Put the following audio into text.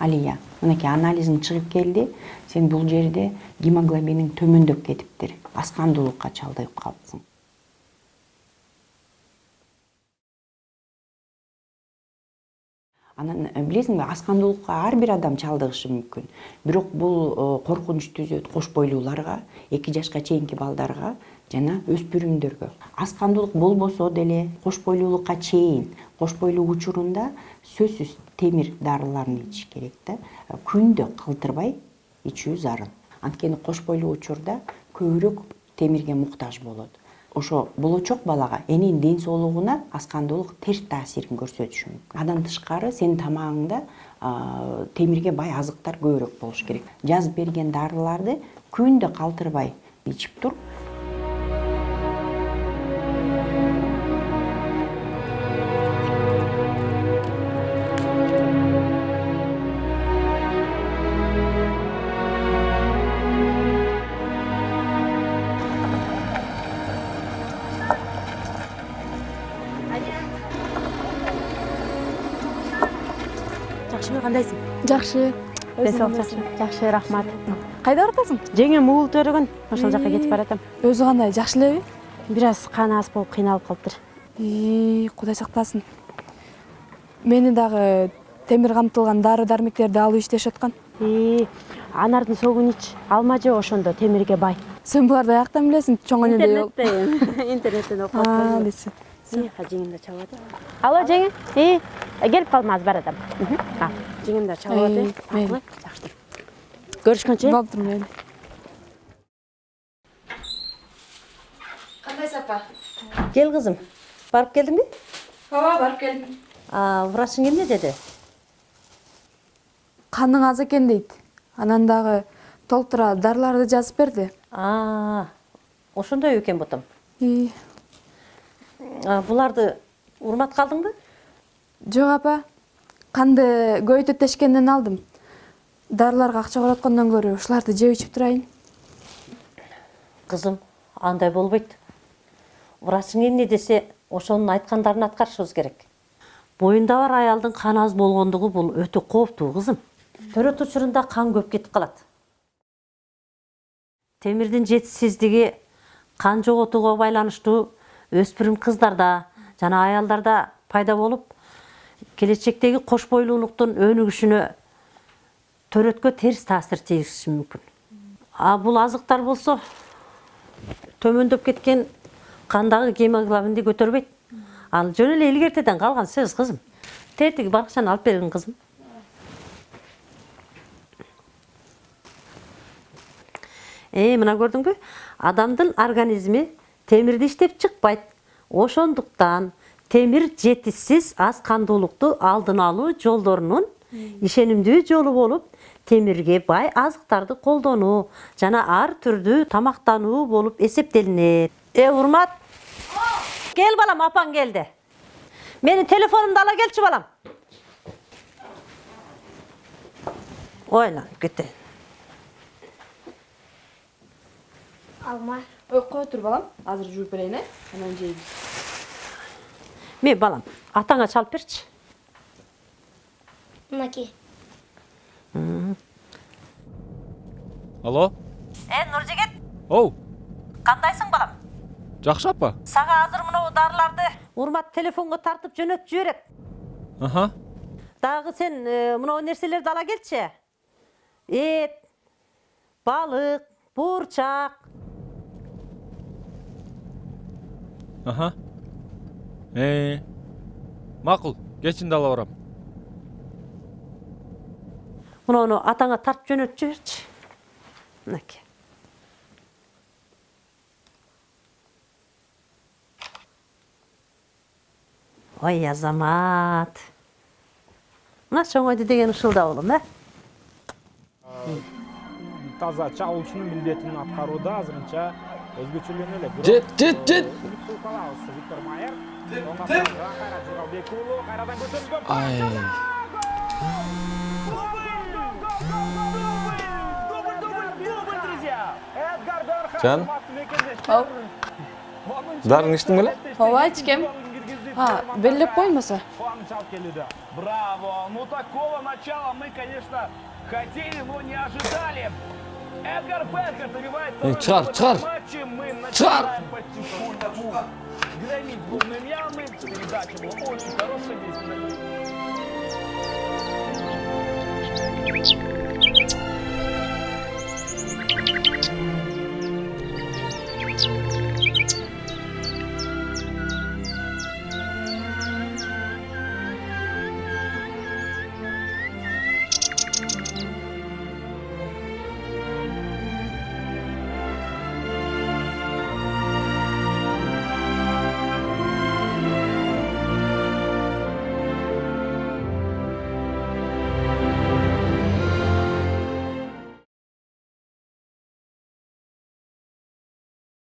Алия, мынакей анализин чыгып келди. Сен бул жерде гемоглобиниң төмөндөп кетиптир. Аскандуулукка чалдыгып калыпсың. Анан билесиңби, аскандуулукка ар бир адам чалдыгышы мүмкүн. Бирок бул коркунуч түзөт кош бойлууларга, 2 жашка чейинки балдарга жана өспүрүмдөргө. Аскандуулук болбосо деле кош бойлуулукка чейин, кош бойлуу учурунда сөзсүз темир дарыларын ичиш керек да. Күндө калтырбай ичүү зарыл. Анткени кош бойлуу учурда көбүрөөк темирге муктаж болот. Ошо болочок балага энин ден соолугуна аскандуулук терс таасирин көрсөтүшү мүмкүн. Андан тышкары сенин тамагыңда темирге бай азыктар көбүрөөк болуш керек. Жазып берген дарыларды күндө калтырбай ичип тур. Жакшыбы, кандайсың? Жакшы. Жакшы, рахмат. Кайда баратасың? Жеңем уул төрөгөн, ошол жака кетип баратам. Өзү кандай, жакшы элеби? Бир аз кан аз болуп кыйналып калыптыр. Кудай сактасын. Мени дагы темир камтылган дары-дармектерди алып иштешип аткан. Анардын согун ич, алма же ошондо темирге бай. Сен буларды аяктан билесиң, чоң эле. Интернеттен окуп калдым. Десең. Жеңимде чабат. Алло, жеңе. Келип калма, аз баратам. Жеңимде чабат. Мейли. Жакшы. Көрүшкөнчө. Болуптур, мейли. Кандай сапа? Кел кызым. Барып келдиңби? Ооба, барып келдим. Врачың эмне деди? Каның аз экен дейт. Анан дагы толтура дарыларды жазып берди. Ошондой экен ботом. Буларды урмат калдыңбы? Жок апа. Канды көйтөтөшкөндөн алдым. Дарыларга акча короткондон көрө ушуларды жеп ичип турайын. Кызым, андай болбойт. Врачың эмне десе, ошонун айткандарын аткарышыбыз керек. Боюнда бар аялдын кан аз болгондугу бул өтө кооптуу кызым. Төрөт учурунда кан көп кетип калат. Темирдин жетишсиздиги кан жоготууга байланыштуу өспүрүм кыздарда жана аялдарда пайда болуп, келечектеги кош бойлуулуктун өнүгүшүнө төрөткө терс таасир тийиши мүмкүн. Бул азыктар болсо төмөндөп кеткен кандагы гемоглобинди көтөрбөйт. Ал жөн эле илгертеден калган сөз кызым. Тетиги баракчаны алып бергин кызым. Мына көрдүңбү? Адамдын организми темирди иштеп чыкпайт. Ошондуктан темир жетишсиз аз кандуулукту алдын алуу жолдорунун ишенимдүү жолу болуп, темирге бай азыктарды колдонуу жана ар түрдүү тамактануу болуп эсептелинет. Урмат. Кел балам, апаң келди. Менин телефонумду ала келчи балам. Ойланып кетейин. Алма. Кой тур балам. Азыр жууп берейин, анан жейбиз. Мен балам, атаңа чалып берчи. Мынакей. Алло? Нуржигит. Оу, Кандайсың балам? жакшы апа? Сага азыр мына дарыларды Урмат телефонго тартып жөнөтүп жиберет. Дагы сен мына нерселерди ала келчи. Эт, балык, бурчак. Макул, кечинде ала барам. Муну атаңа тартып жөнөтүп жиберчи. Мынакей. Ой, Азамат. Мына чоңойду деген ушулда болом, Таза чагылуучунун милдетин аткарууда азырынча өзгөчөлөнө эле. Жет. Виктор Майер. Жан? Дарың иштиң беле? Ооба, ичкем. белгилеп коймаса. Қуаныш алып келуде. Браво! Ну такого начала мы, конечно, хотели, но не ожидали. Эдгар Бекер забивает второй Чар, гол в чар! этом матче. Мы начинаем потихоньку громить голубые ямы. Передача была очень хорошая. Здесь